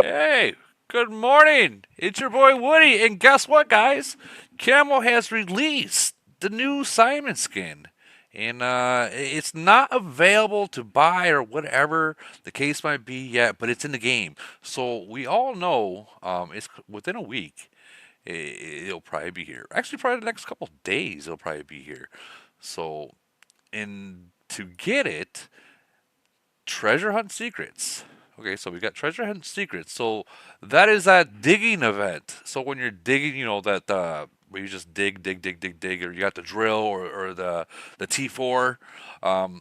Hey, good morning. It's your boy Woody, and guess what, guys? Camo has released the new Simon skin, and it's not available to buy or whatever the case might be yet, but it's in the game. So we all know it's within a week. It'll probably be here. Actually, probably the next couple of days, it'll probably be here. So, and to get it, Treasure Hunt Secrets. Okay, so we got Treasure Hunt Secrets. So that is that digging event. So when you're digging, that where you just dig, or you got the drill or the T4.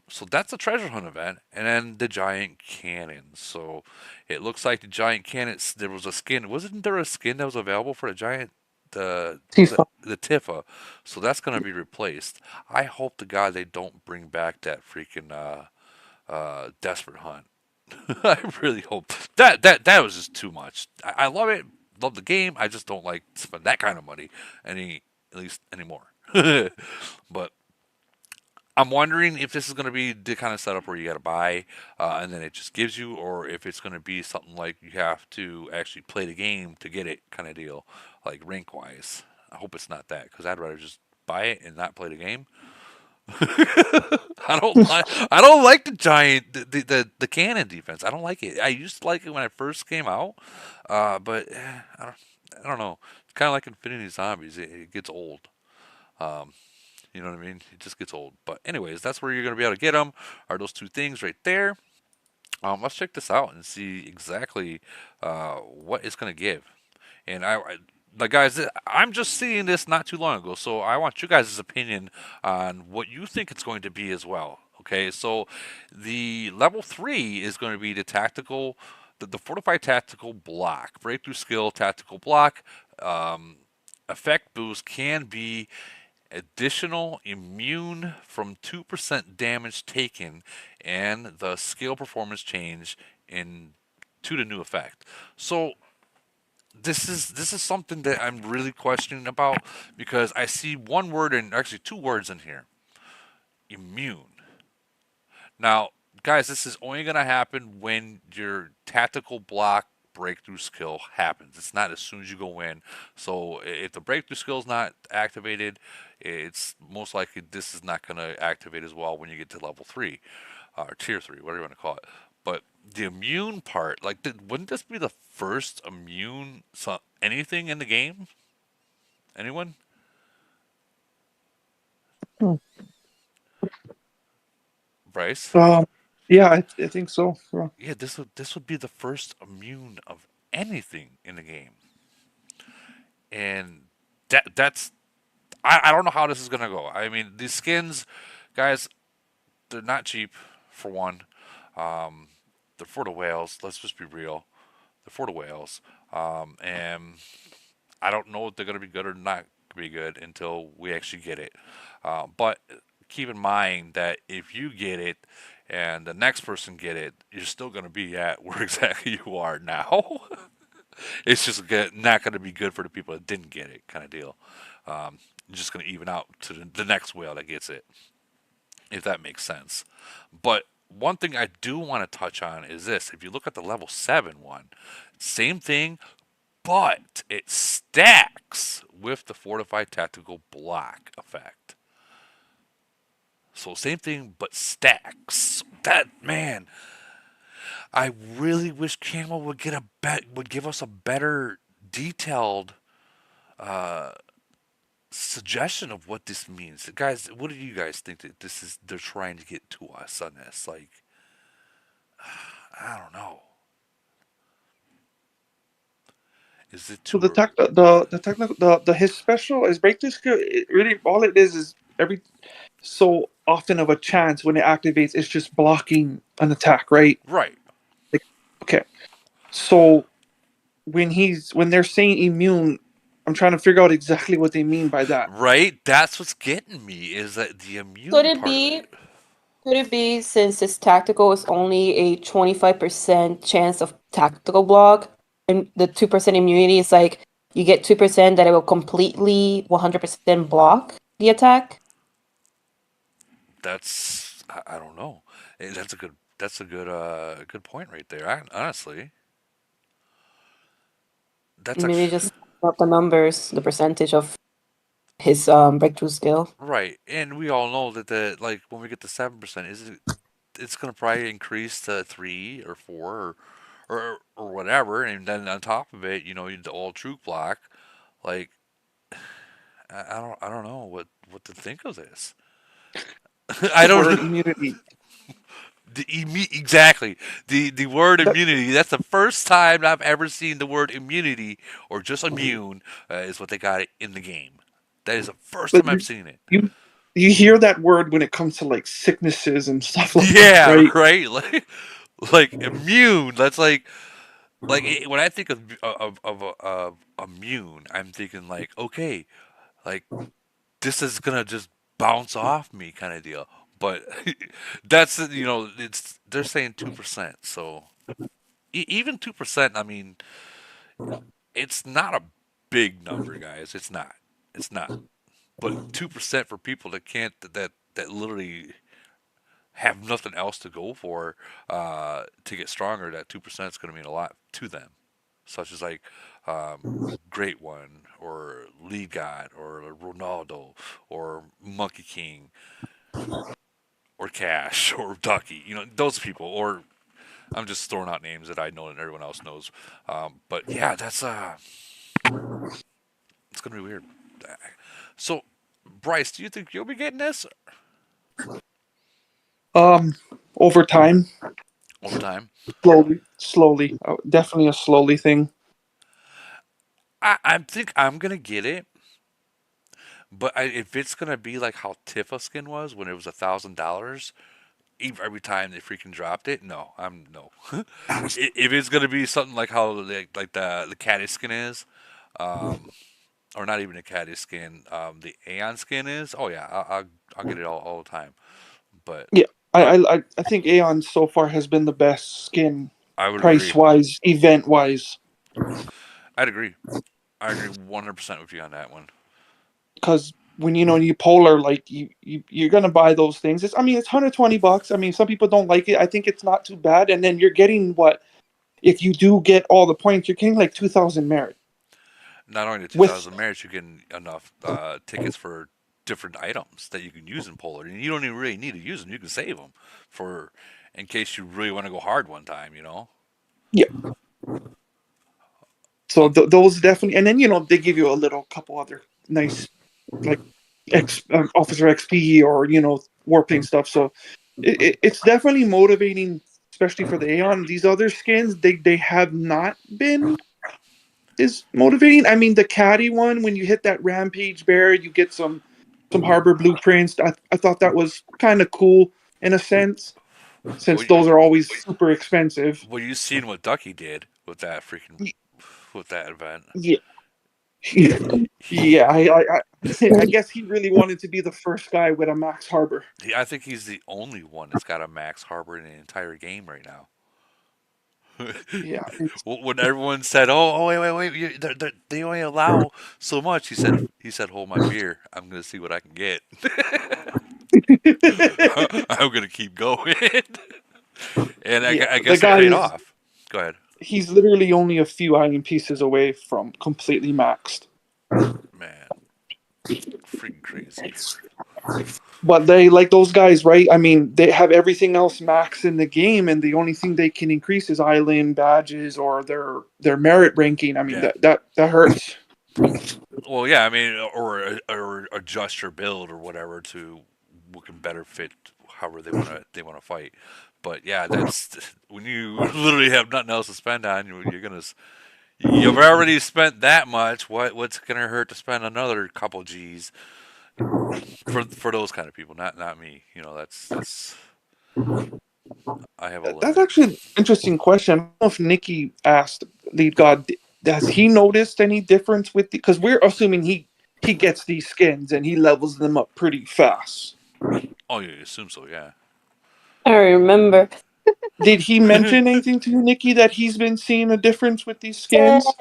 So that's a treasure hunt event, and then the giant cannon. So it looks like the giant cannon. There was a skin. Wasn't there a skin that was available for the giant? The was it Tifa. the Tifa? So that's gonna be replaced. I hope to God they don't bring back that freaking Desperate Hunt. I really hope that was just too much. I love it, love the game. I just don't like to spend that kind of money at least anymore. But I'm wondering if this is going to be the kind of setup where you got to buy and then it just gives you, or if it's going to be something like you have to actually play the game to get it kind of deal, like rank wise. I hope it's not that because I'd rather just buy it and not play the game. I don't like the giant the cannon defense. I don't like it. I used to like it when it first came out, but I don't know. It's kind of like Infinity Zombies. It gets old. Um, you know what I mean? It just gets old. But anyways, that's where you're gonna be able to get them. Are those two things right there? Let's check this out and see exactly what it's gonna give. And like guys, I'm just seeing this not too long ago, so I want you guys' opinion on what you think it's going to be as well. Okay, so the level 3 is going to be the tactical, the fortified tactical block, breakthrough skill, tactical block. Um, Effect boost can be additional immune from 2% damage taken, and the skill performance change in to the new effect. So this is something that I'm really questioning about because I see one word and actually two words in here. Immune. Now, guys, this is only going to happen when your tactical block breakthrough skill happens. It's not as soon as you go in. So if the breakthrough skill is not activated, it's most likely this is not going to activate as well when you get to level 3 or tier 3, whatever you want to call it. But the immune part, like, wouldn't this be the first immune anything in the game? Anyone? Hmm. Bryce? Um, yeah, I think so. Yeah. Yeah, this would be the first immune of anything in the game, and that's I don't know how this is gonna go. I mean, these skins, guys, they're not cheap for one. Um, they're for the whales. Let's just be real. They're for the whales, and I don't know if they're gonna be good or not be good until we actually get it. But keep in mind that if you get it and the next person get it, you're still going to be at where exactly you are now. It's just not going to be good for the people that didn't get it, kind of deal. Just going to even out to the next whale that gets it, if that makes sense. But one thing I do want to touch on is this: if you look at the level 7 one, same thing, but it stacks with the fortified tactical block effect. So same thing, but stacks. That man, I really wish Camo would give us a better detailed uh, suggestion of what this means. Guys, what do you guys think that this is? They're trying to get to us on this. Like, I don't know. Is it So too? the technical the his special is breakthrough skill. It really all it is every so often of a chance when it activates, it's just blocking an attack, right? Right, Like, okay, so when they're saying immune, I'm trying to figure out exactly what they mean by that. right. That's what's getting me is that the Could immune it part of be, it. could it be since it's tactical, it's only a 25% chance of tactical block, and the 2% immunity is like you get 2% that it will completely 100% block the attack? I don't know. That's a good point right there. Honestly. That's Maybe actually just up the numbers, the percentage of his breakthrough skill. right, and we all know that like when we get to 7%, is it's gonna probably increase to 3 or 4 or whatever, and then on top of it, the all true block. Like I don't know what to think of this. I The don't word know. immunity. Exactly the word That immunity. That's the first time I've ever seen the word immunity or just immune is what they got it in the game. That is the first but time I've seen it. you you hear that word when it comes to like sicknesses and stuff like that, Yeah, right? right. Like immune. That's like when I think of immune, I'm thinking like okay, like this is gonna just bounce off me kind of deal. But that's it's they're saying 2%, so even 2%. I mean, it's not a big number, guys. It's not. It's not. But 2% for people that can't that literally have nothing else to go for to get stronger. That 2% is going to mean a lot to them, such as like Great One or Lead God or Ronaldo or Monkey King or Cash or Ducky. Those people. Or I'm just throwing out names that I know and everyone else knows. But yeah, that's it's gonna be weird. So, Bryce, do you think you'll be getting this Um, over time, over time? slowly, definitely a slowly thing. I think I'm gonna get it, but if it's gonna be like how Tifa skin was when it was $1,000 every time they freaking dropped it, no, I'm no. If it's gonna be something like how like the caddy skin is, um, or not even a caddy skin, the Aeon skin is, oh yeah, I'll get it all the time. But Yeah, uh, I think Aeon so far has been the best skin, I would price agree. wise, event wise. I'd agree. I agree 100% with you on that one. Because when you polar, like you're gonna buy those things. I mean, it's $120. I mean, some people don't like it. I think it's not too bad. And then you're getting what if you do get all the points, you're getting like 2,000 merit Not only the with 2,000 merits, you're getting enough tickets for different items that you can use in Polar, and you don't even really need to use them. You can save them for in case you really want to go hard one time. yeah. So Um, those definitely, and then they give you a little couple other nice like officer XP or warplane stuff. So it's definitely motivating, especially for the Aeon. These other skins, they have not been is motivating. I mean, the caddy one, when you hit that rampage bear, you get some harbor blueprints. I thought that was kind of cool in a sense, well, since those are always super expensive. well, you seen what Ducky did with that freaking with that event. Yeah, He, yeah. I guess he really wanted to be the first guy with a max harbor. I think he's the only one that's got a max harbor in the entire game right now. Yeah, When everyone said, "Oh, wait, they only allow so much," he said, "Hold my beer. I'm gonna see what I can get. I'm gonna keep going." And yeah. I The guess it guy paid is off. Go ahead, he's literally only a few iron pieces away from completely maxed. man. Freaking crazy. But they like those guys, right? I mean, they have everything else max in the game, and the only thing they can increase is island badges or their merit ranking. I mean, Yeah. that hurts. Well, yeah. I mean, or adjust your build or whatever to what can better fit however they want to fight. But yeah, that's when you literally have nothing else to spend on. You're gonna you've already spent that much. What's gonna hurt to spend another couple G's for those kind of people? Not me. That's I have a That's limit. actually an interesting question. I don't know if Nikki asked Lead God, has he noticed any difference with because we're assuming he gets these skins and he levels them up pretty fast. Oh, you assume so? Yeah. I remember. Did he mention anything to you, Nikki, that he's been seeing a difference with these Said, skins?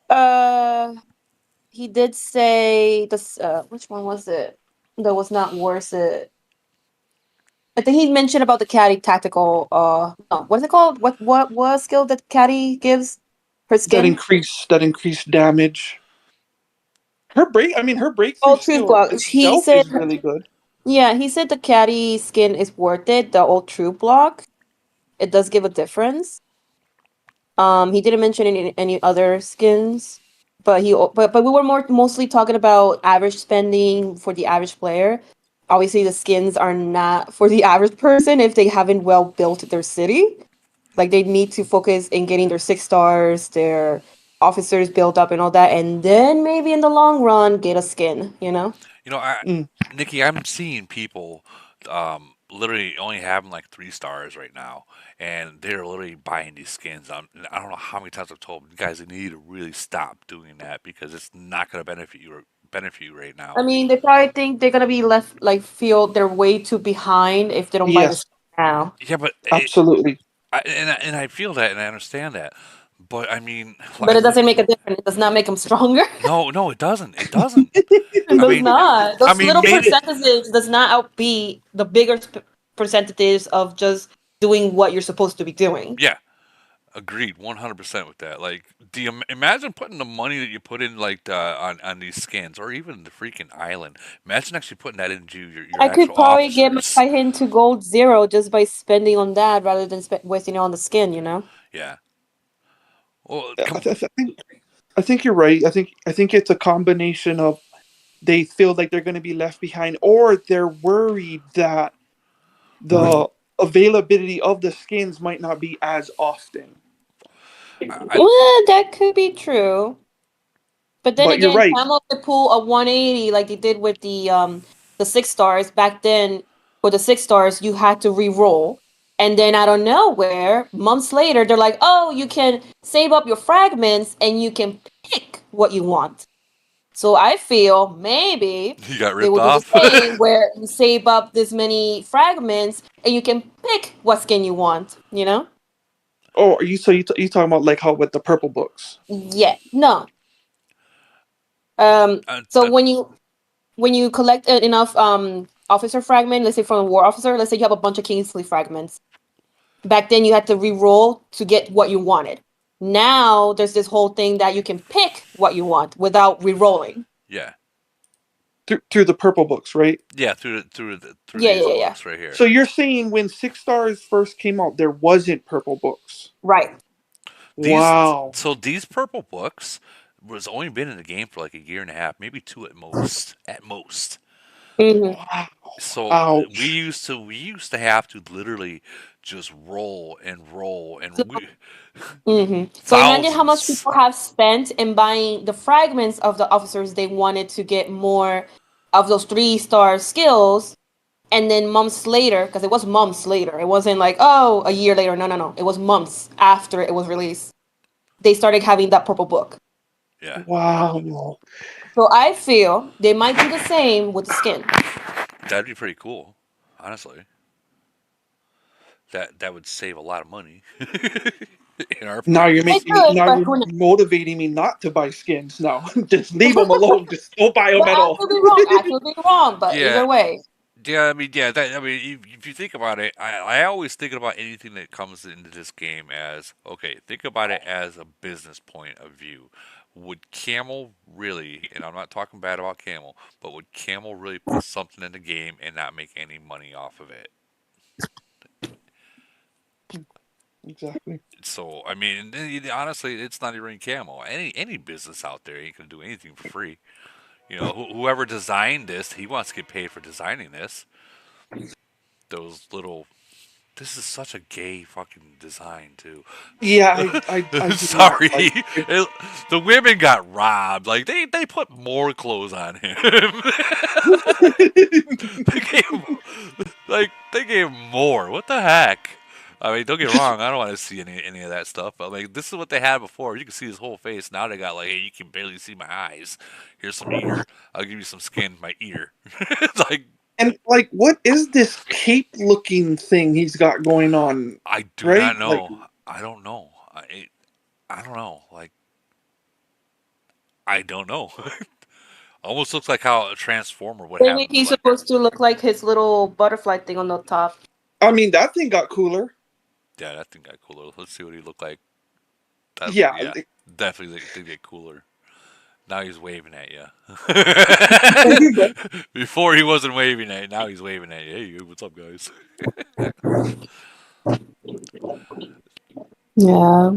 uh, he did say this. Which one was it? That was not worth it. I think he mentioned about the caddy tactical. No, what is it called? What skill that caddy gives? Her that skin. increased damage. Her breakthrough Oh, truth skill block. He itself said, is really good. yeah, he said the caddy skin is worth it. The old true block, it does give a difference. He didn't mention any other skins, but but we were mostly talking about average spending for the average player. Obviously, the skins are not for the average person if they haven't well built their city. Like they need to focus in getting their 6 stars, their officers built up, and all that, and then maybe in the long run get a skin. You know. You know, Mm. Nikki, I'm seeing people literally only having like 3 stars right now, and they're literally buying these skins. I don't know how many times I've told you guys they need to really stop doing that because it's not going to benefit you right I now. mean, they probably think they're gonna be left like feel they're way too behind if they don't buy Yes, this now. Yeah, but absolutely. and I feel that and I understand that, but I mean, But it doesn't make a difference. It does not make them stronger. no, it doesn't. It doesn't. It I does mean, not. I Those mean, little maybe percentages does not outbeat the bigger percentages of just doing what you're supposed to be doing. yeah. Agreed, 100% with that. Like, do you imagine putting the money that you put in, like, on these skins, or even the freaking island? Imagine actually putting that into your I could actual probably get my officers. Kaihin to gold 0 just by spending on that rather than wasting it on the skin, you know? Yeah. Well, I, come. th- I think I think you're right. I think it's a combination of they feel like they're going to be left behind, or they're worried that the availability of the skins might not be as often. I Well, that could be true. But then But you're again, right. Camel could pull a 180 like they did with the 6 stars. Back then, for the 6 stars, you had to re-roll. And then out of nowhere, months later, they're like, oh, you can save up your fragments and you can pick what you want. So I feel maybe you got they ripped will do the off. same where you save up this many fragments and you can pick what skin you want, you know? Oh, are you so you talking about like how with the purple books? Yeah. No. Um uh, so uh, when you collect enough officer fragment, let's say from a war officer, let's say you have a bunch of Kingsley fragments. Back then you had to re-roll to get what you wanted. Now there's this whole thing that you can pick what you want without re-rolling. yeah, Through the purple books, right? yeah, through Yeah, these yeah, yeah. books right here. So you're saying when 6 stars first came out, there wasn't purple books. Right. These Wow. so these purple books was only been in the game for like a year and a half, maybe two at most. At most. Hmm. Wow. So Ouch. we used to have to literally just roll and roll So, and we so imagine how much thousands. people have spent in buying the fragments of the officers they wanted to get more of those 3 star skills. And then months later, because it was months later, it wasn't like, oh, a year later. No, no, no. It was months after it was released. They started having that purple book. Yeah, Wow. So I feel they might do the same with the skin. that'd be pretty cool. Honestly, that would save a lot of money in our Now you're It pockets. making me. could, Now but you're who knows? motivating me not to buy skins. Now, just leave them alone. Just don't buy them But at I all. could be wrong. I could be wrong. But Yeah, either way, yeah. I mean, yeah. That I mean, if you think about it, I always think about anything that comes into this game as okay. Think about it as a business point of view. Would Camel really, and I'm not talking bad about Camel, but would Camel really put something in the game and not make any money off of it? Exactly. So I mean, honestly, it's not even Camel. Any business out there ain't gonna do anything for free. You know, whoever designed this, he wants to get paid for designing this. Those little. This is such a gay fucking design too. Yeah, I do not Sorry, like it. the women got robbed. Like they put more clothes on him. they gave him, they gave him more. What the heck? I mean, don't get me wrong. I don't want to see any of that stuff. But like, this is what they had before. You can see his whole face. Now they got like, hey, you can barely see my eyes. Here's some ear. I'll give you some skin, my ear. It's like And like, what is this cape-looking thing he's got going on? I do Right? not Like, know. I don't know. I don't know. Like I don't know. Almost looks like how a transformer would have maybe him. he's Like supposed to look like his little butterfly thing on the top. I mean, that thing got cooler. yeah, that thing got cooler. Let's see what he looked like. That's Yeah, yeah, definitely did get cooler. Now he's waving at you. Before he wasn't waving at you. Now he's waving at you. Hey, what's up, guys? Yeah.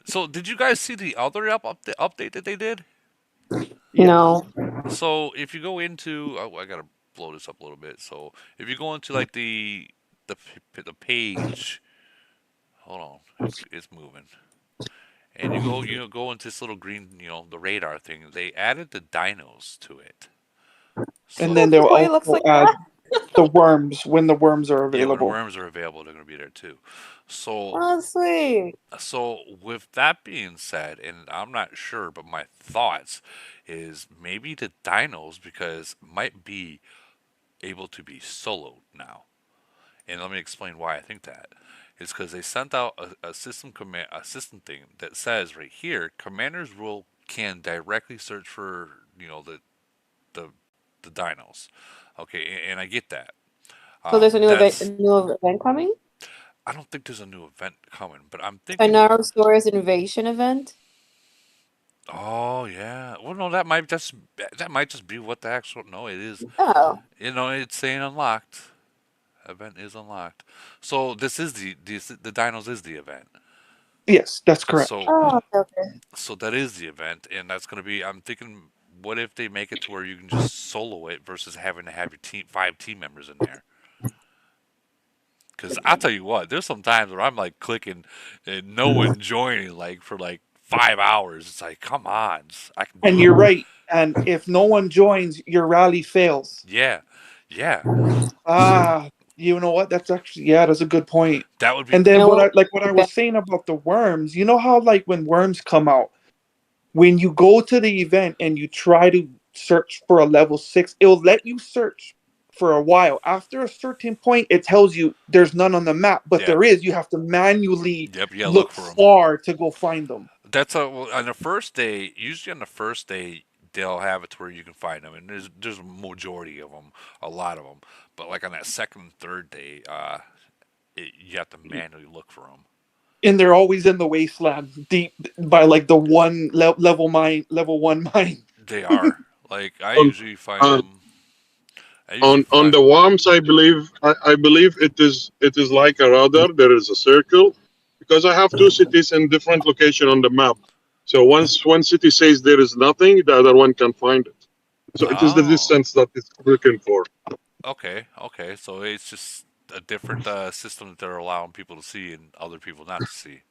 So, did you guys see the other update that they did? yes. No. So, if you go into, oh, I gotta blow this up a little bit. So, if you go into like the page, hold on, it's moving, and you go into this little green, the radar thing. They added the dinos to it. And So, then they'll Why it looks also like add that? the worms when the worms are yeah, when available. worms are available, they're gonna be there too. So, Oh, sweet. with that being said, and I'm not sure, but my thoughts is maybe the dinos because might be able to be soloed now. And let me explain why I think that. It's because they sent out a system thing that says right here, commanders will can directly search for the the dinos. Okay, and I get that. So there's a That's new event coming? I don't think there's a new event coming, but I'm A thinking. narrow stories invasion event? Oh yeah. Well, no, that might just be what the actual. No, it is. Oh. It's saying unlocked. Event is unlocked. So this is the dinos is the event. Yes, that's correct. So Oh, okay, okay. so that is the event, and that's gonna be. I'm thinking, what if they make it to where you can just solo it versus having to have your team 5 team members in there? Because I'll tell you what, there's some times where I'm like clicking and no one joining like for like 5 hours. It's like, come on, I can And do it. you're right. And if no one joins, your rally fails. Yeah, yeah. So Ah, you know what? That's actually, yeah, that's a good point. that would be And You then know what? what I was saying about the worms, you know how like when worms come out, when you go to the event and you try to search for a level 6, it'll let you search for a while. After a certain point, it tells you there's none on the map, but yeah. there is. You have to manually Yep, yeah. Look look for them. far to go find them. That's well, on the first day. Usually on the first day, they'll have it to where you can find them, and there's a majority of them, a lot of them. But like on that second and third day, you have to manually look for them. And they're always in the wasteland, deep by like the level one mine. They are like I On usually find on them. I usually on find. the worms, I believe it is like a radar. There is a circle because I have two cities in different location on the map. So once one city says there is nothing, the other one can find it. So it is the Oh, distance that it's looking for. okay, okay. So it's just a different system that they're allowing people to see and other people not to see.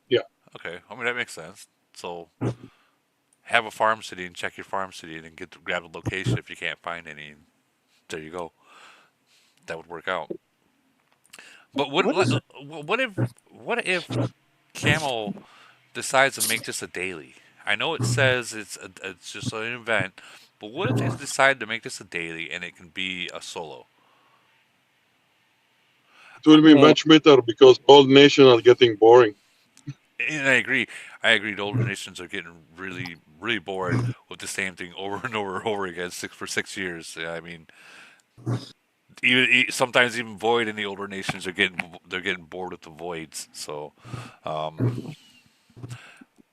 Yeah. Okay, I mean that makes sense. So have a farm city and check your farm city and then grab the location if you can't find any. And there you go. That would work out. But What is what if Camel decides to make this a daily? I know it says it's just an event, but what if they decide to make this a daily and it can be a solo? It will be man? much better because all nations are getting boring. And I agree. I agree. The older nations are getting really, really bored with the same thing over and over and over again, 6 years. I mean, sometimes even void in the older nations are getting bored with the voids. So, um,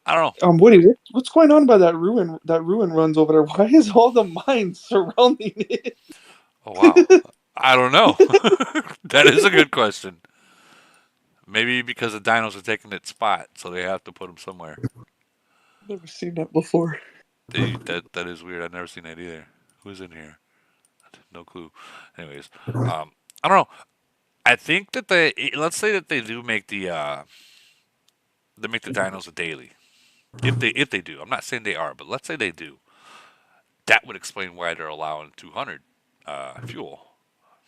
I don't know. Woody, what's going on by that ruin? That ruin runs over there. Why is all the mines surrounding it? Oh wow, I don't know. That is a good question. Maybe because the dinos are taking its spot, so they have to put them somewhere. Never seen that before. That is weird. I've never seen that either. Who's in here? No clue. Anyways, I don't know. I think that let's say that they do make the dinos a daily. If they do, I'm not saying they are, but let's say they do. That would explain why they're allowing 200 fuel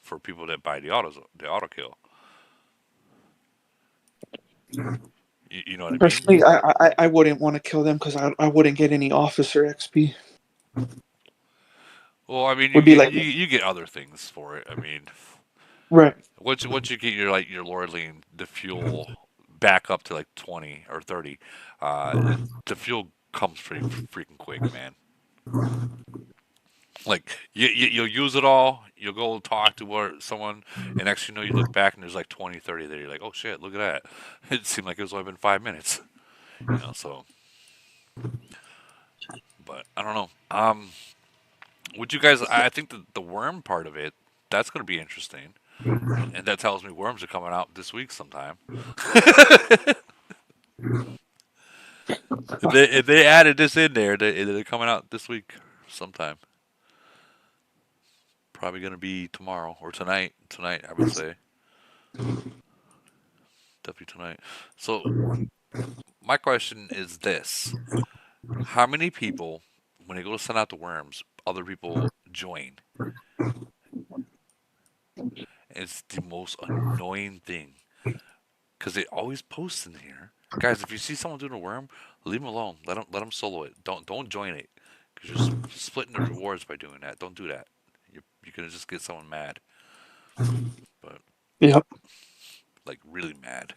for people that buy the auto kill. You know what I mean? Personally, I wouldn't want to kill them because I wouldn't get any officer XP. Well, I mean, you Would be get like, you get other things for it. I mean, right. once you get your lordling the fuel back up to like 20 or 30, the fuel comes pretty freaking quick, man. Like you'll use it all. You'll go talk to someone, and next you know you look back and there's like 20, 30 there. You're like, oh shit, look at that. It seemed like it was only been 5 minutes. So, but I don't know. Would you guys? I think the worm part of it, that's going to be interesting, and that tells me worms are coming out this week sometime. If they added this in there, they're coming out this week sometime. Probably going to be tomorrow or tonight. Tonight, I would say. Definitely tonight. So my question is this: how many people, when they go to send out the worms, other people join? It's the most annoying thing because it always posts in here. Guys, if you see someone doing a worm, leave them alone. Let them solo it. Don't join it because you're splitting the rewards by doing that. Don't do that. You're gonna just get someone mad, but Yep. like really mad.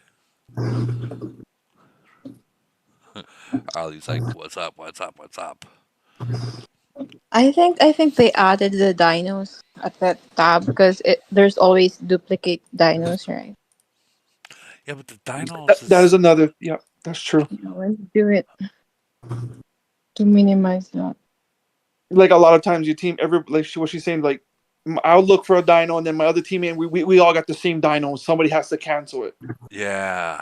Ali's like, "What's up? What's up? What's up?" I think they added the dinos at that tab because there's always duplicate dinos, right? Yeah, but the dinos That is is another. Yeah, that's true. Let's do it to minimize that. Like a lot of times, your team, what she's saying, like I'll look for a dino, and then my other teammate, we all got the same dino, and somebody has to cancel it. yeah.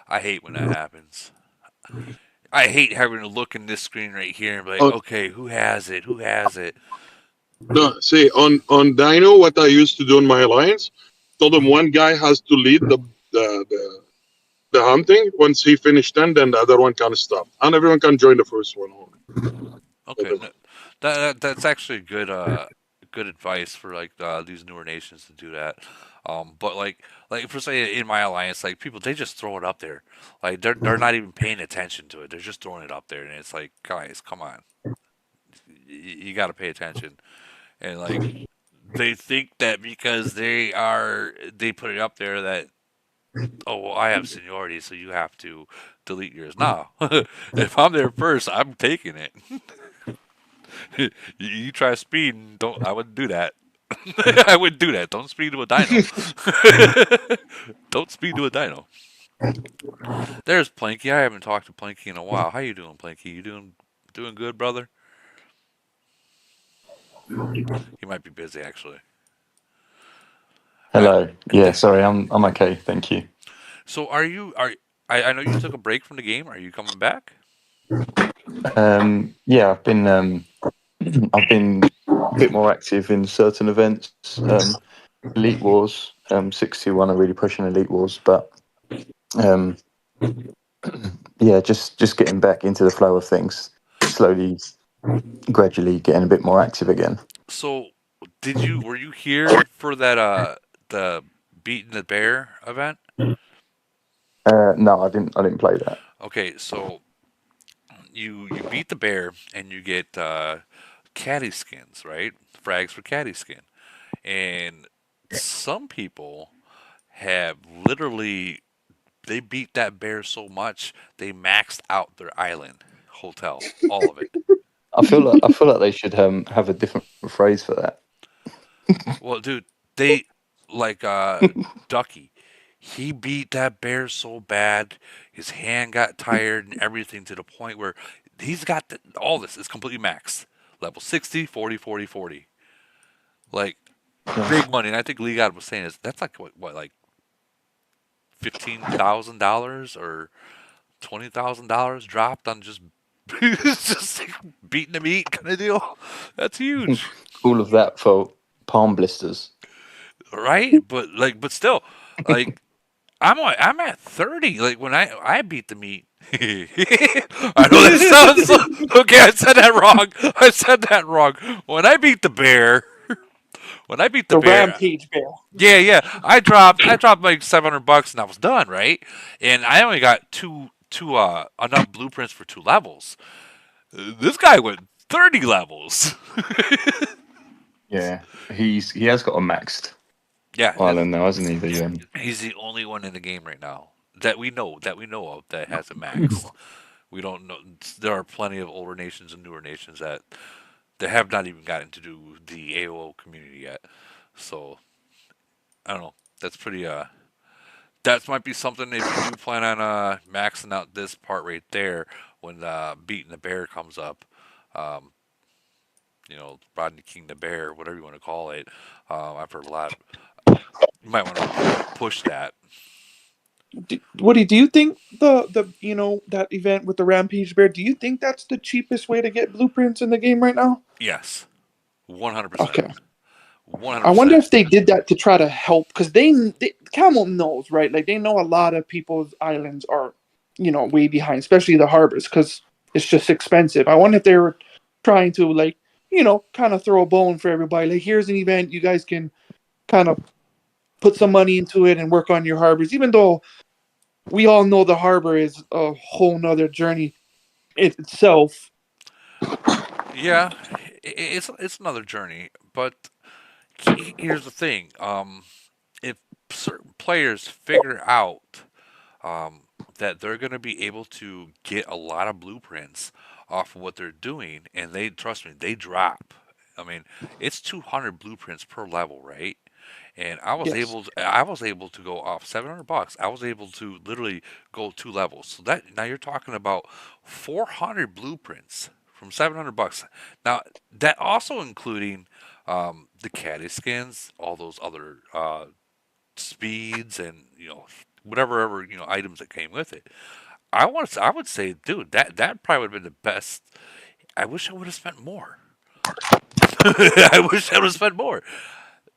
I hate when that happens. I hate having to look in this screen right here and be like, Oh, okay, who has it? Who has it? no, see, on Dino, what I used to do in my alliance, told them one guy has to lead the the, the hunting. Once he finished 10, then the other one can stop, and everyone can join the first one only. Okay, no, that's actually good advice for like these newer nations to do that. But like for say in my alliance, like people they just throw it up there, like they're not even paying attention to it. They're just throwing it up there, and it's like, guys, come on, you got to pay attention. And like they think that because they put it up there that oh well, I have seniority, so you have to delete yours. No, if I'm there first, I'm taking it. You try speeding, don't I wouldn't do that. I wouldn't do that. Don't speed to a dino. Don't speed to a dino. There's Planky. I haven't talked to Planky in a while. How you doing, Planky? You doing good, brother? He might be busy actually. I, Hello. Yeah, sorry, I'm okay, thank you. so I know you took a break from the game. Are you coming back? Yeah, I've been a bit more active in certain events. Elite Wars, 61 are really pushing Elite Wars, but um, yeah, just getting back into the flow of things, slowly, gradually getting a bit more active again. So were you here for that the beating the bear event? No, I didn't play that. Okay, so you beat the bear and you get caddy skins, right? Frags for caddy skin. And some people have literally they beat that bear so much they maxed out their island hotel, all of it. I feel like they should have a different phrase for that. Well, dude, they like Ducky. He beat that bear so bad, his hand got tired and everything to the point where he's got all this is completely maxed. Level 60, 40, 40, 40. Like Yeah. big money. And I think Lee God was saying is that's like what like $15,000 or $20,000 dropped on just just like beating the meat kind of deal. That's huge, All of that for palm blisters. right? But still, like I'm at 30. Like when I beat the meat. I know that sounds okay. I said that wrong. I said that wrong. When I beat the bear, when I beat the The bear, rampage bear. yeah. I dropped like $700 and I was done, right? And I only got two enough blueprints for 2 levels. This guy went 30 levels. Yeah, he has got a maxed Yeah, island now, hasn't he? he's the only one in the game right now that we know of that has a max. We don't know. There are plenty of older nations and newer nations that have not even gotten to do the AOO community yet. So I don't know. That's That might be something if you do plan on maxing out this part right there when beating the bear comes up. Um, Rodney King the bear, whatever you want to call it. I've heard a lot. You might want to push that. Woody, do you think the that event with the Rampage Bear? Do you think that's the cheapest way to get blueprints in the game right now? Yes, 100%. Okay. I wonder 100%. if they did that to try to help, because Camel knows, right? Like they know a lot of people's islands are, way behind, especially the harbors, because it's just expensive. I wonder if they were trying to like, kind of throw a bone for everybody. Like, here's an event, you guys can kind of put some money into it and work on your harbors, even though we all know the harbor is a whole nother journey in itself. Yeah, it's another journey, but here's the thing. If certain players figure out that they're going to be able to get a lot of blueprints off of what they're doing, and they trust me, they drop. I mean, it's 200 blueprints per level, right? And Yes. I was able to go off $700. I was able to literally go 2 levels. So that now you're talking about 400 blueprints from $700. Now that also including the caddy skins, all those other speeds, and whatever ever items that came with it. I would say, dude, that probably would have been the best. I wish I would have spent more. I wish I would have spent more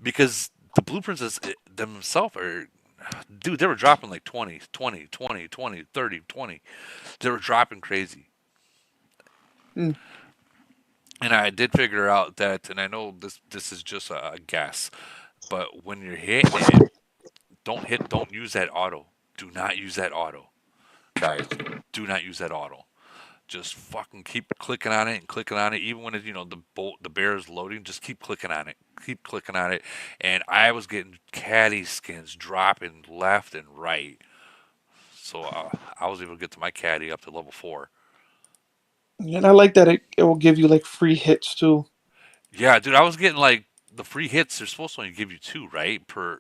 because the blueprints themselves are, dude, they were dropping like 20, 20, 20, 20, 30, 20. They were dropping crazy. Mm. And I did figure out that, and I know this is just a guess, but when you're hitting it, don't use that auto. Do not use that auto, guys. Do not use that auto. Just fucking keep clicking on it and clicking on it, even when the bear is loading. Just keep clicking on it, keep clicking on it. And I was getting caddy skins dropping left and right, so I was able to get to my caddy up to level 4. And I like that it will give you like free hits too. Yeah, dude, I was getting like the free hits. They're supposed to only give you two, right, per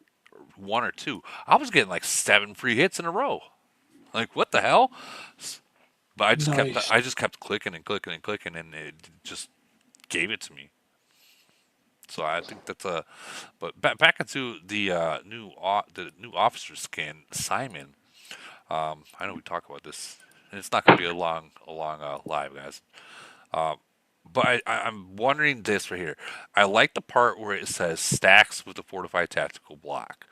one or two. I was getting like 7 free hits in a row. Like what the hell? But Nice. I just kept clicking and clicking and clicking, and it just gave it to me. So I think that's a. But back into the new officer skin, Simon. I know we talk about this, and it's not going to be a long live, guys. Uh, but I'm wondering this right here. I like the part where it says stacks with the fortified tactical block.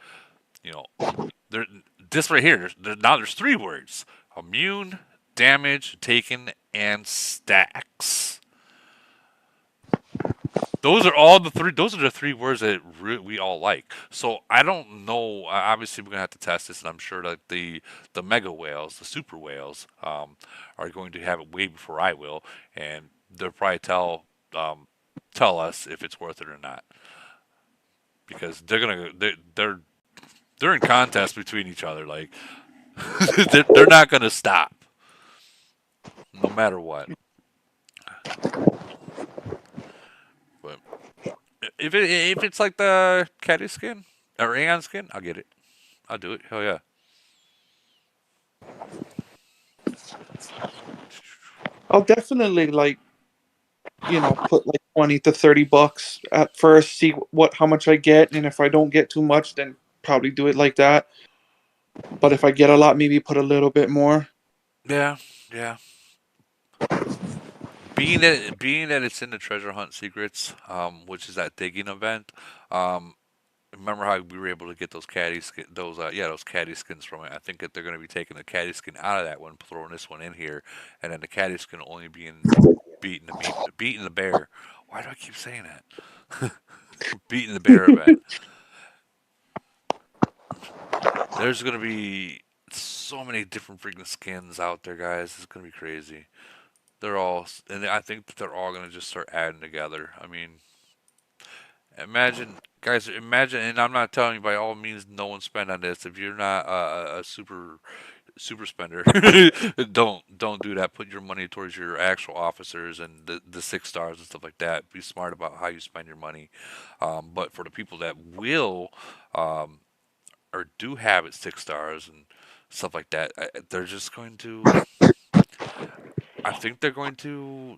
You know, there this right here. Now there's 3 words: immune, damage taken, and stacks. Those are all the three. Those are the 3 words that we all like. So I don't know. Obviously, we're gonna have to test this, and I'm sure that the mega whales, the super whales, are going to have it way before I will, and they'll probably tell us if it's worth it or not, because they're in contest between each other. Like they're not gonna stop no matter what. But if it's like the caddy skin or Aeon skin, I'll get it. I'll do it. Hell yeah. I'll definitely like, put like 20 to 30 bucks at first, see what how much I get, and if I don't get too much, then probably do it like that. But if I get a lot, maybe put a little bit more. Yeah, yeah. Being that it's in the treasure hunt secrets, which is that digging event. Um, Remember how we were able to get those those caddy skins from it. I think that they're going to be taking the caddy skin out of that one, throwing this one in here, and then the caddy skin only being beating the bear. Why do I keep saying that? Beating the bear event. There's going to be so many different freaking skins out there, guys. It's going to be crazy. And I think that they're all going to just start adding together. I mean, imagine, guys, imagine, and I'm not telling you by all means no one spend on this. If you're not a super spender, don't do that. Put your money towards your actual officers and the 6 stars and stuff like that. Be smart about how you spend your money. But for the people that will um, or do have it 6 stars and stuff like that, they're just going to. I think they're going to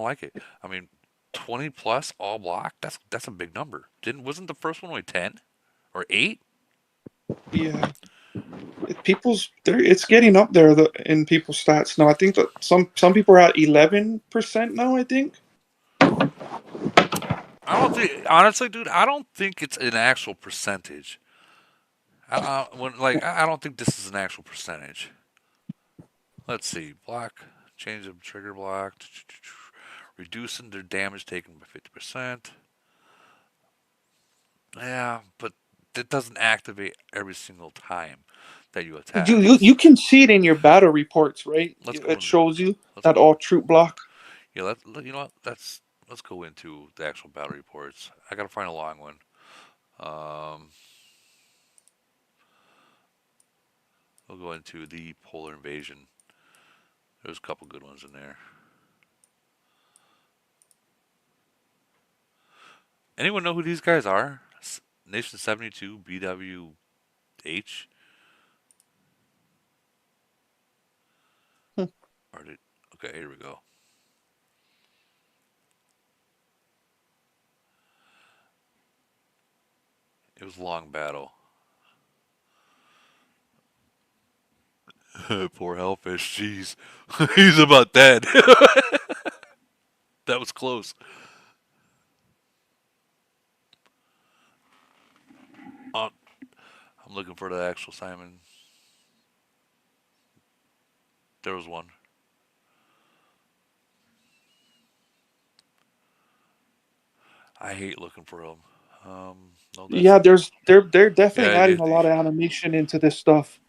like it. I mean, 20 plus all block. That's a big number. Didn't wasn't the first one only 10 or 8? Yeah, it's getting up there in people's stats now. I think that some people are at 11% now. I think. I don't think honestly, dude. I don't think it's an actual percentage. I don't think this is an actual percentage. Let's see. Block, change of trigger block, reducing their damage taken by 50%. Yeah, but that doesn't activate every single time that you You, attack. you you can see it in your battle reports, right? Let's go It into. shows you Let's that go. all troop block. Yeah, you know what? Let's go into the actual battle reports. I gotta find a long one. Um, we'll go into the polar invasion. There's a couple good ones in there. Anyone know who these guys are? Nation 72 BWH. Hmm. Or did, okay, here we go. It was a long battle. Poor Hellfish, jeez. He's about dead. That was close. Uh, I'm looking for the actual Simon. There was one. I hate looking for them. No, that's Yeah, they're definitely yeah. adding a lot of animation into this stuff.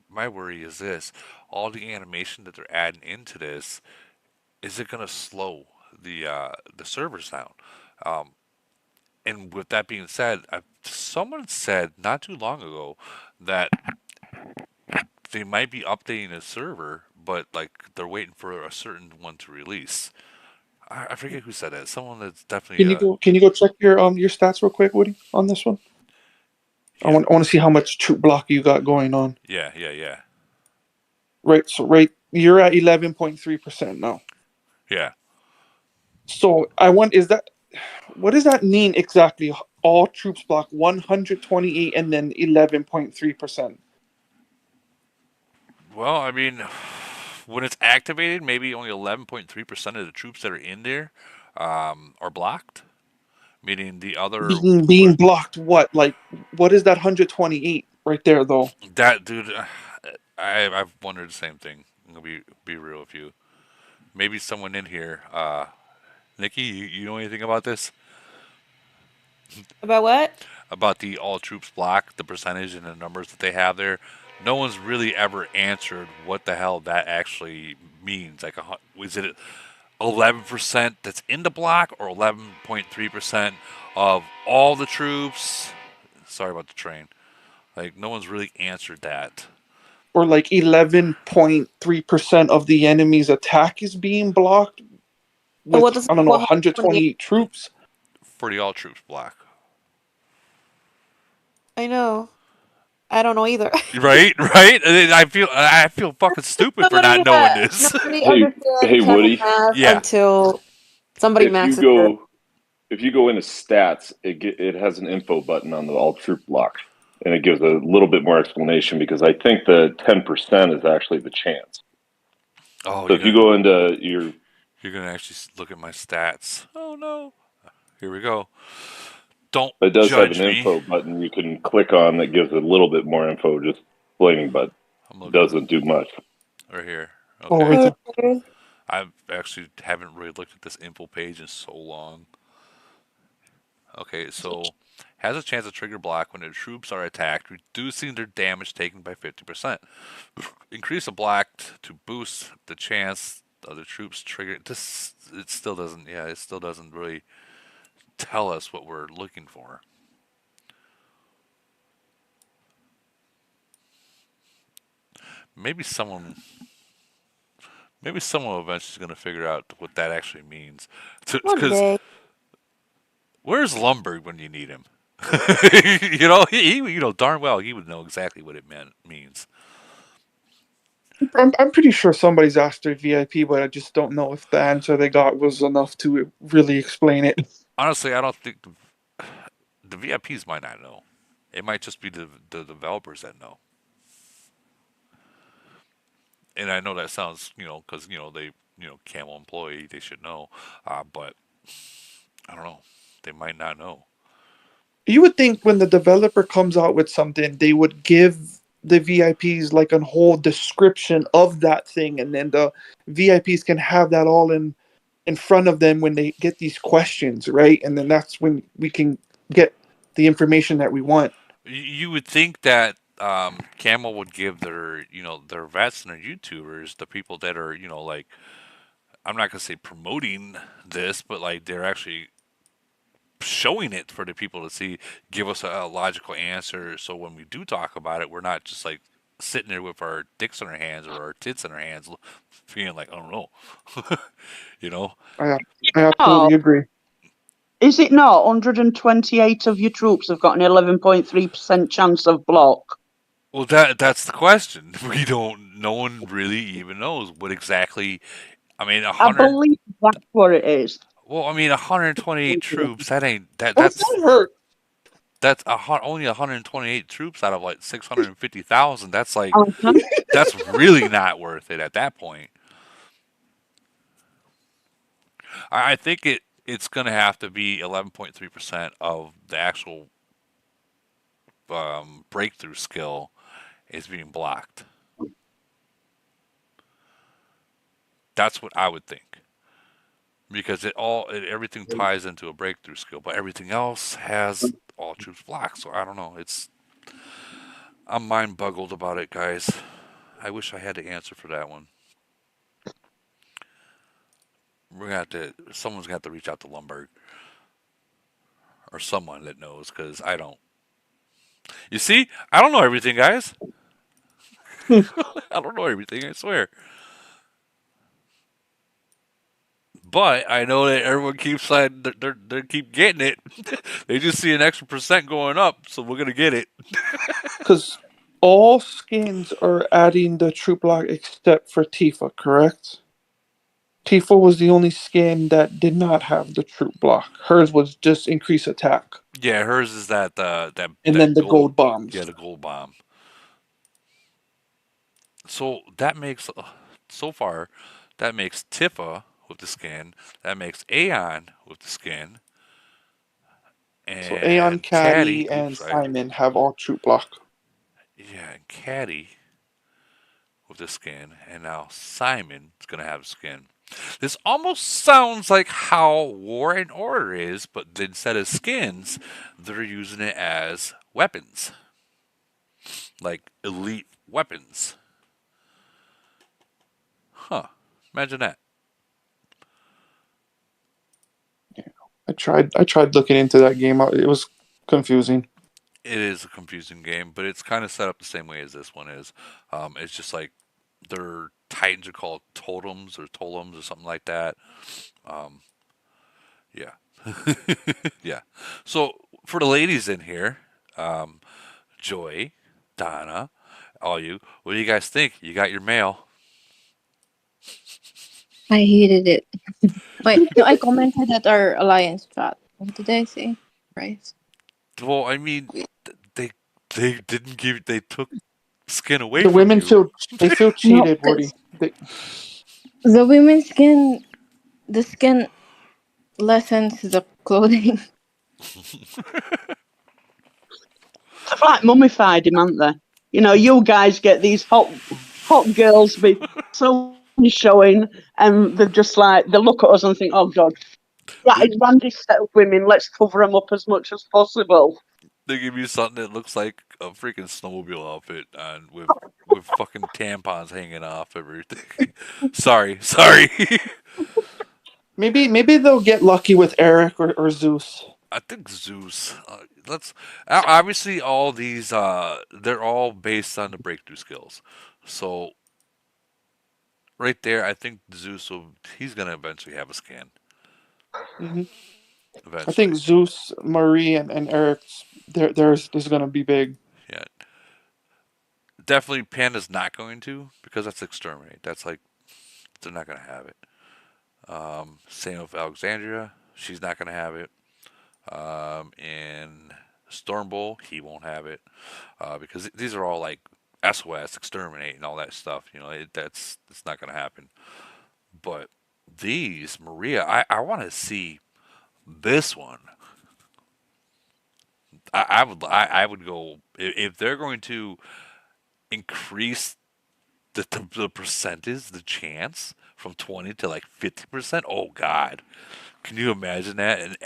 My worry is this: all the animation that they're adding into this, is it gonna slow the servers down? Um, and with that being said, someone said not too long ago that they might be updating a server, but like they're waiting for a certain one to release. I forget who said that. Someone that's definitely Can you go check your stats real quick, Woody, on this one? I yeah, want to see how much troop block you got going on. yeah. Right, so right, you're at 11.3% now. Yeah. So I want is that what does that mean exactly? All troops block 128 and then 11.3%. Well, I mean, when it's activated, maybe only 11.3% of the troops that are in there are blocked. Meaning the other Being blocked, what is that 128 right there though? that dude, I've wondered the same thing. I'm gonna be real with you. Maybe someone in here, Nikki, you know anything about this? About what? About the all troops block, the percentage and the numbers that they have there? No one's really ever answered what the hell that actually means. Like, is it 11% that's in the block or 11.3% of all the troops? Sorry about the train. Like, no one's really answered that. Or like 11.3% of the enemy's attack is being blocked So with what does I don't know 128? 128 troops. For the all troops block. I know. I don't know either. Right, right. And I feel fucking stupid for Nobody, not knowing this. nobody Hey, hey, understands heavy Woody. math Yeah. until somebody If you maxes it. go if you go into stats, it has an info button on the all troop block, and it gives a little bit more explanation because I think the 10% is actually the chance. Oh, So if you go into your you're gonna actually look at my stats. Oh no. Here we go. Don't it does have an judge me. info button you can click on that gives a little bit more info, just explaining, but I'm it looking doesn't do much. right here. Oh, Okay. right there. I actually haven't really looked at this info page in so long. Okay, so has a chance to trigger block when their troops are attacked, reducing their damage taken by 50%. Increase a block to boost the chance of the troops trigger. It still doesn't. Yeah, it still doesn't really tell us what we're looking for. Maybe someone. Maybe someone eventually is going to figure out what that actually means. One Because day. where's Lumberg when you need him? Darn well he would know exactly what it means. I'm pretty sure somebody's asked their VIP, but I just don't know if the answer they got was enough to really explain it. Honestly, I don't think the VIPs might not know. It might just be the developers that know. And I know that sounds, because they, camel employee, they should know. But I don't know. They might not know. You would think when the developer comes out with something, they would give the VIPs like a whole description of that thing, and then the VIPs can have that all in front of them when they get these questions, right? And then that's when we can get the information that we want. You would think that Camel would give their vets and their YouTubers, the people that are, like, I'm not gonna say promoting this, but like they're actually showing it for the people to see, give us a logical answer. So when we do talk about it, we're not just like sitting there with our dicks in our hands or our tits in our hands, feeling like I don't know, you know. I, I Oh, absolutely agree. is it not 128 of your troops have got an 11.3% chance of block? Well, that's the question. We don't. No one really even knows what exactly. I mean, a I hundred. believe that's what it is. Well, I mean, 128 troops. That ain't that. What's that hurt? That's only 128 troops out of like 650,000. That's like Uh-huh. that's really not worth it at that point. I think it's going to have to be 11.3% of the actual breakthrough skill is being blocked. That's what I would think because everything ties into a breakthrough skill, but everything else has all troops blocked. So I don't know. I'm mind boggled about it, guys. I wish I had the answer for that one. We're gonna have to. Someone's gonna have to reach out to Lumberg or someone that knows because I don't. You see, I don't know everything, guys. I don't know everything. I swear. But I know that everyone keeps saying they keep getting it. They just see an extra percent going up, so we're gonna get it. Because all skins are adding the troop block except for Tifa, correct? Tifa was the only skin that did not have the troop block. Hers was just increase attack. Yeah, hers is that And then that the gold. gold bombs. Yeah, the gold bomb. So that makes so far that makes Tifa with the skin. That makes Aeon with the skin. So Aeon, And Caddy, Caddy, and oops, I Simon have all troop block. yeah, and Caddy with the skin, and now Simon is gonna have a skin. This almost sounds like how War and Order is, but instead of skins, they're using it as weapons, like elite weapons. Huh? Imagine that. I tried looking into that game. It was confusing. It is a confusing game, but it's kind of set up the same way as this one is. It's just like their titans are called totems or totems or something like that. Um, yeah, yeah. So for the ladies in here, um, Joy, Donna, all you, what do you guys think? You got your mail. I hated it. Wait, no, I commented at our alliance chat. What did I say? Right. Well, I mean, they they didn't give they took skin away The from women you. feel No, cheated, Woody. because the women's skin, the skin lessens the clothing. They've like mummified him, haven't they? You know, you guys get these hot girls with so showing, and they're just like, they look at us and think, oh God, that They, is Randy's set of women, let's cover them up as much as possible. they give you something that looks like a freaking snowmobile outfit and with fucking tampons hanging off everything. Sorry. Maybe they'll get lucky with Eric or Zeus. I think Zeus. Let's obviously all these they're all based on the breakthrough skills. So right there, I think Zeus will he's gonna eventually have a skin. Hmm I think eventually. Zeus, Marie, and Eric's there's gonna be big. Yeah, definitely Panda's not going to because that's exterminate. That's like they're not going to have it. Same with Alexandria. She's not going to have it. In Storm Bowl, he won't have it because these are all like SOS, exterminate, and all that stuff. You know, that's it's not going to happen. But these Maria, I want to see this one. I would go if they're going to increase the percentage, the chance from 20 to like 50%. Oh God, can you imagine that? And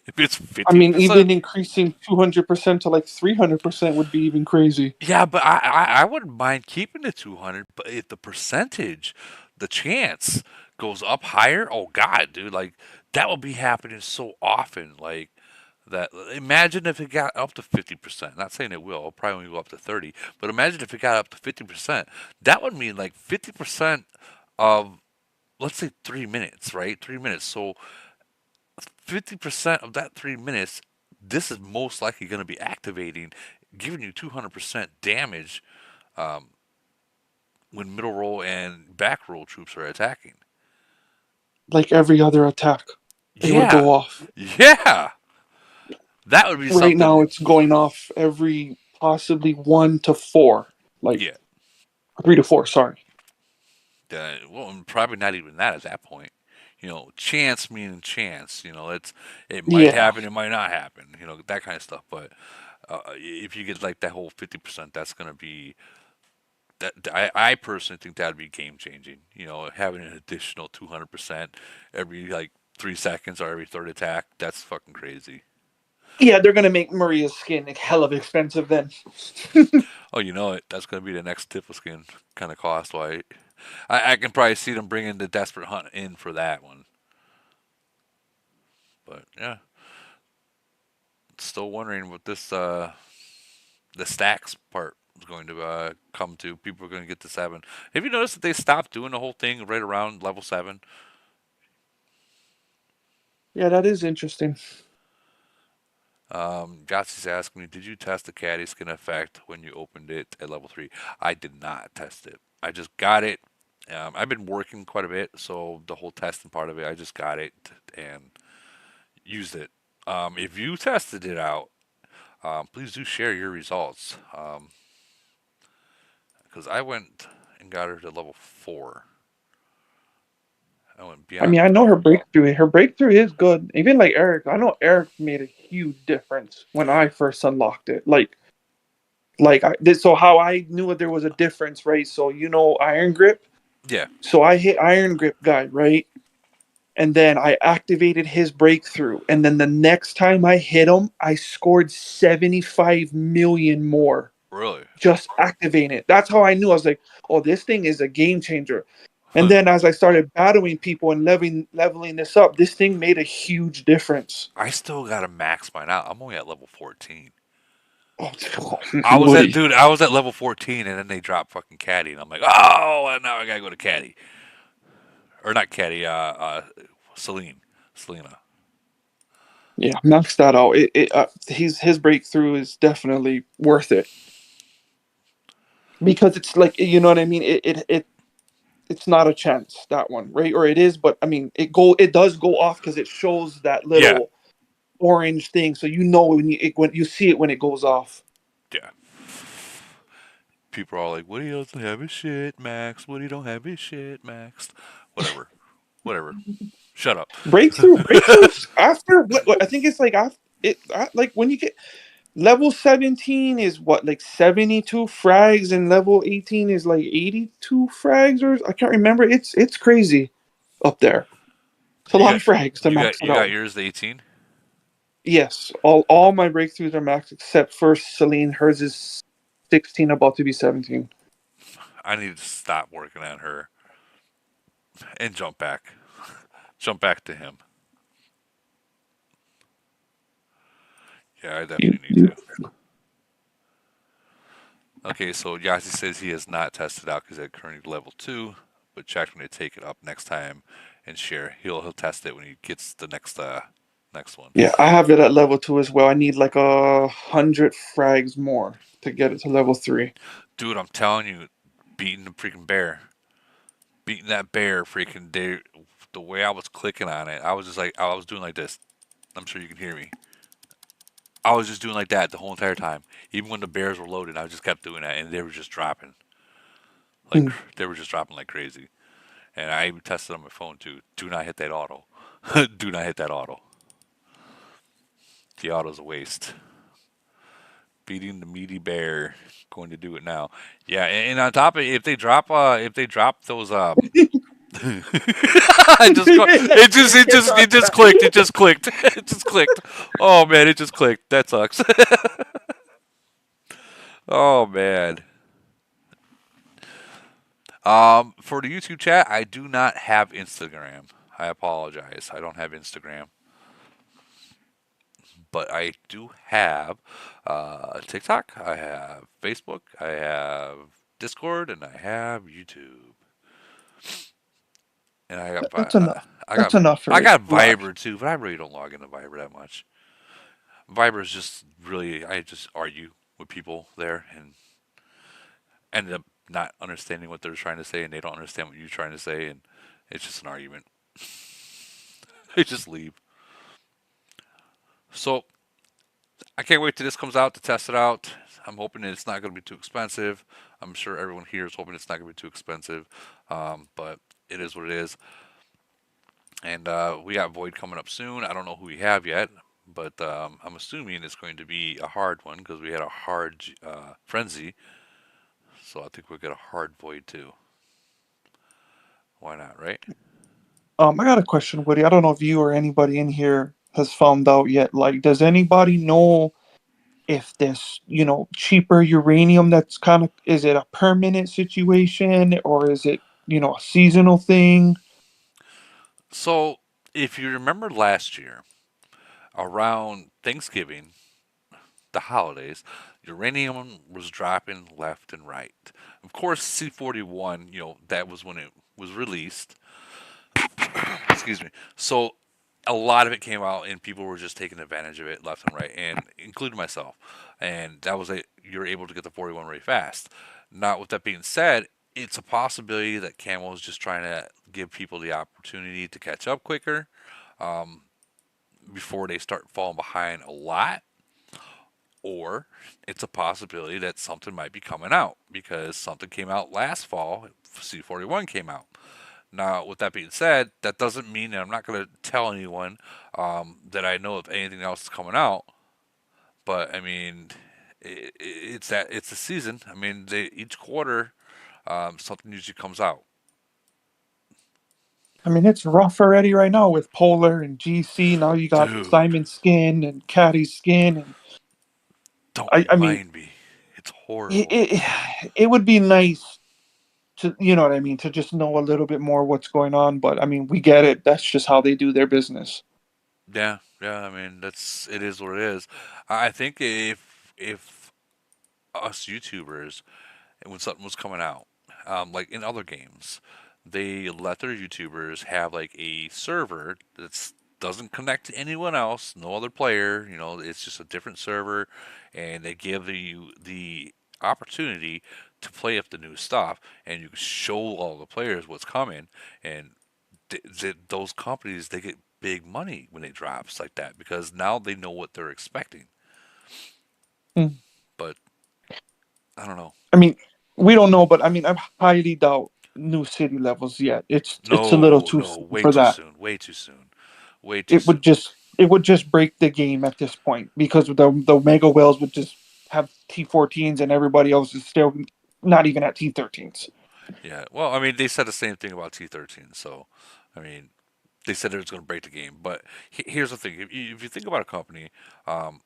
if it's I mean, 50%, even increasing 200% to like 300% would be even crazy. yeah, but I wouldn't mind keeping the 200. But if the percentage, the chance goes up higher, oh God, dude, like that will be happening so often. Like that. Imagine if it got up to 50%. Not saying it will. It'll probably only go up to 30. But imagine if it got up to 50%. That would mean like 50% of, let's say, 3 minutes, right? 3 minutes. So 50% of that 3 minutes, this is most likely going to be activating, giving you 200% damage um, when middle row and back row troops are attacking. Like every other attack, they would Yeah, go off. yeah, that would be Right now, something. it's going off every possibly 1 to 4, like Yeah, 3 to 4. Sorry. well, probably not even that at that point. You know, chance meaning chance. You know, it might Yeah. happen, it might not happen. You know, that kind of stuff. But if you get like that whole 50%, that's going to be that. I personally think that'd be game changing. You know, having an additional 200% every like 3 seconds or every third attack. That's fucking crazy. Yeah, they're gonna make Maria's skin like hell of expensive then. Oh, you know it. That's going to be the next Tiffle skin kind of cost. Why? I can probably see them bringing the Desperate Hunt in for that one. But yeah, still wondering what this the stacks part is going to come to. People are going to get to 7. Have you noticed that they stopped doing the whole thing right around level 7? Yeah, that is interesting. Jotsie's asking me, did you test the caddy skin effect when you opened it at level 3? I did not test it. I just got it. I've been working quite a bit, so the whole testing part of it, I just got it and used it. If you tested it out, please do share your results. Because I went and got her to level 4. I went I beyond. mean, I know her breakthrough. Her breakthrough is good. Even like Eric, I know Eric made a huge difference when I first unlocked it. Like I did. So how I knew that there was a difference, right? So Iron Grip. Yeah, So I hit Iron Grip guy, right? And then I activated his breakthrough. And then the next time I hit him, I scored 75 million more really. just activating it. That's how I knew. I was like, oh, this thing is a game changer. And then as I started battling people and leveling this up, this thing made a huge difference. I still got to max mine out. I'm only at level 14. Oh, Dude, Woody. I was at level 14 and then they dropped fucking caddy. And I'm like, oh, and now I got to go to caddy. Or not caddy, Celine. Selena. Yeah, knocks that out. His breakthrough is definitely worth it because it's like what I mean. It's not a chance that one, right? Or it is, but I mean, it does go off because it shows that Yeah, little orange thing, so when you see it when it goes off. yeah. People are all like, Woody doesn't have his shit maxed. Woody don't have his shit maxed. Whatever. Whatever. Shut up. Breakthroughs after what I think it's like after like when you get level 17 is what like 72 frags and level 18 is like 82 frags or I can't remember. It's crazy up there. It's a You lot got of frags to you max got it you got out. yours the 18? Yes, all my breakthroughs are maxed except for Celine. Hers is 16, about to be 17. I need to stop working on her and jump back. Jump back to him. Yeah, I You, definitely need you, to. Okay, so Yahtzee says he has not tested out because at currently level 2, but Jack's going to take it up next time and share. He'll test it when he gets the next one. Yeah, I have it at level 2 as well. I need like 100 frags more to get it to level 3. Dude, I'm telling you, beating the freaking bear, beating that bear, freaking day, the way I was clicking on it, I was just like, I was doing like this. I'm sure you can hear me. I was just doing like that the whole entire time. Even when the bears were loaded, I just kept doing that, and they were just dropping. Like Hmm. they were just dropping like crazy. And I even tested on my phone too. Do not hit that auto. Do not hit that auto. The auto's a waste. Beating the meaty bear. Going to do it now. Yeah, and on top of it, if they drop those I just go. It just clicked. It just clicked. It just clicked. Oh man, it just clicked. That sucks. Oh man. For the YouTube chat, I do not have Instagram. I apologize. I don't have Instagram, but I do have TikTok. I have Facebook. I have Discord, and I have YouTube. And That's enough. I got That's enough for I it. got Live. Viber too, but I really don't log into Viber that much. Viber is just really I just argue with people there and ended up not understanding what they're trying to say, and they don't understand what you're trying to say, and it's just an argument. They just leave. So I can't wait till this comes out to test it out. I'm hoping that it's not going to be too expensive. I'm sure everyone here is hoping it's not going to be too expensive, but it is what it is. And we got Void coming up soon. I don't know who we have yet, but I'm assuming it's going to be a hard one because we had a hard Frenzy. So I think we'll get a hard Void too. Why not, right? I got a question, Woody. I don't know if you or anybody in here has found out yet. Like, does anybody know if this, cheaper uranium that's kind of, is it a permanent situation or is it, a seasonal thing? So if you remember last year, around Thanksgiving, the holidays, uranium was dropping left and right. Of course, C41, that was when it was released. Excuse me. So a lot of it came out, and people were just taking advantage of it left and right, and including myself. And that was you're able to get the 41 really fast. Now, with that being said, it's a possibility that Camo is just trying to give people the opportunity to catch up quicker um, before they start falling behind a lot. Or it's a possibility that something might be coming out because something came out last fall. C41 came out. Now, with that being said, that doesn't mean that I'm not going to tell anyone that I know if anything else is coming out. But I mean, it's a season. I mean, each quarter something usually comes out. I mean, it's rough already right now with Polar and GC. Now you got Dude, Simon Skin and Caddy Skin. And don't I mean, remind me. It's it, horrible. it would be nice to, you know what I mean, to just know a little bit more what's going on. But I mean, we get it. That's just how they do their business. Yeah, yeah. I mean, it is what it is. I think if us YouTubers and when something was coming out, like in other games, they let their YouTubers have like a server that doesn't connect to anyone else, no other player. It's just a different server, and they give you the opportunity to play up the new stuff, and you show all the players what's coming, and those companies they get big money when it drops like that because now they know what they're expecting. Mm. But I don't know. I mean, we don't know, but I mean, I highly doubt new city levels yet. It's a little No, too no, soon way for too that. soon. Way too soon. Way too It would soon. just break the game at this point because the mega whales would just have T14s and everybody else is still not even at T13s. Yeah. Well, I mean, they said the same thing about T13. So, I mean, they said it was going to break the game. But here's the thing: if you think about a company, um,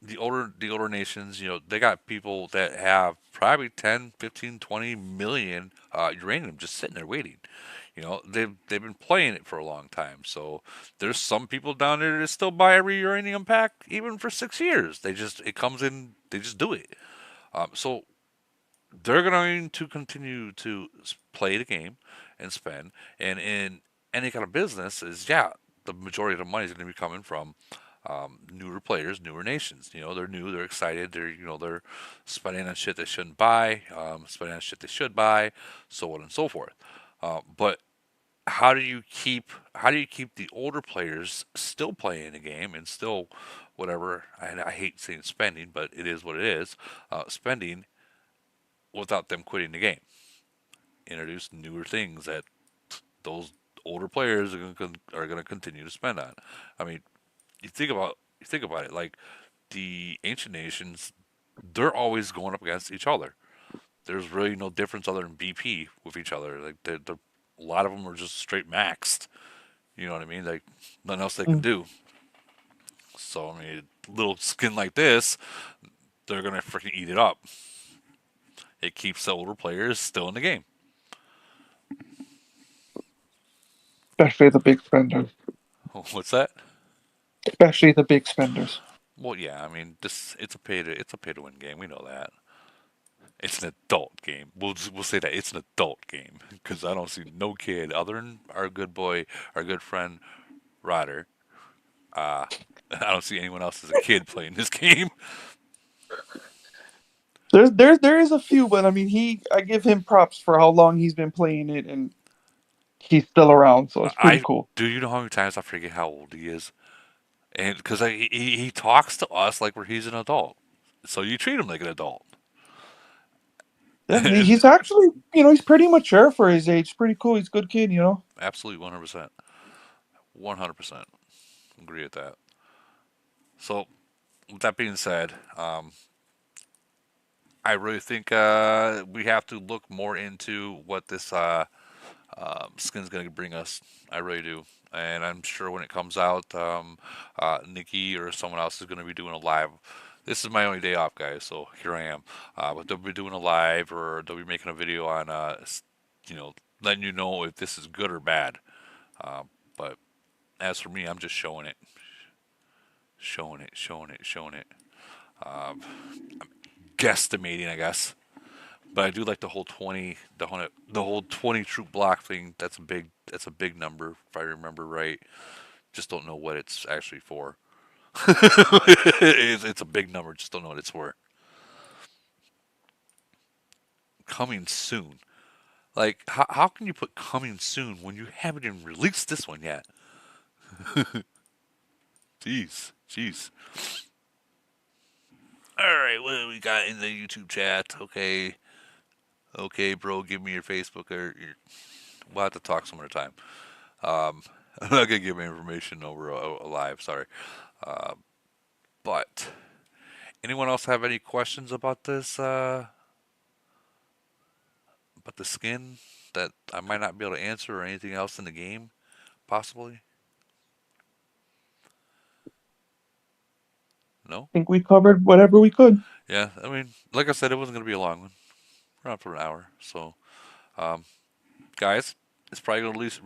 the older nations, they got people that have probably 10, 15, 20 million uranium just sitting there waiting. They've been playing it for a long time. So there's some people down there that still buy every uranium pack even for 6 years. It comes in, they just do it. So they're going to continue to play the game and spend. And in any kind of business, is yeah, the majority of the money is going to be coming from newer players, newer nations. They're new, they're excited, they're spending on shit they shouldn't buy, spending on shit they should buy, so on and so forth. But how do you keep the older players still playing the game and still whatever? I hate saying spending, but it is what it is. Spending without them quitting the game. Introduce newer things that those older players are going to continue to spend on. I mean, you think about it like the ancient nations, they're always going up against each other. There's really no difference other than BP with each other. Like a lot of them are just straight maxed. You know what I mean? Like nothing else they can Mm. do. So I mean, little skin like this, they're gonna freaking eat it up. It keeps the older players still in the game. Especially the big spenders. What's that? Especially the big spenders. Well, yeah. I mean, this it's a pay to win game. We know that. It's an adult game. We'll say that it's an adult game because I don't see no kid other than our good boy, our good friend Ryder. Uh, I don't see anyone else as a kid playing this game. There is a few, but I mean, I give him props for how long he's been playing it, and he's still around, so it's pretty I cool. do you know how many times I forget how old he is, and because he talks to us like he's an adult, so you treat him like an adult. Yeah, he's actually, he's pretty mature for his age. Pretty cool. He's a good kid. Absolutely, 100%, 100% agree with that. So with that being said, I really think we have to look more into what this skin's going to bring us. I really do. And I'm sure when it comes out, Nikki or someone else is going to be doing a live. This is my only day off, guys, so here I am. But they'll be doing a live or they'll be making a video on, you know, letting you know if this is good or bad. But as for me, I'm just showing it, showing it, showing it, showing it. Um, Guesstimating, I guess. But I do like the whole 20, the whole 20 troop block thing. That's a big. That's a big number if I remember right. Just don't know what it's actually for. It's a big number. Just don't know what it's for. Coming soon. Like how can you put coming soon when you haven't even released this one yet? Jeez, jeez. All right, what do we got in the YouTube chat? Okay, okay, bro, give me your Facebook or your. We'll have to talk some other time. Um, I'm not gonna give my information over a live. Sorry, uh, but anyone else have any questions about this? About the skin that I might not be able to answer, or anything else in the game, possibly? No. I think we covered whatever we could. Yeah, I mean, like I said, it wasn't gonna be a long one. We're on for an hour, so guys, it's probably gonna release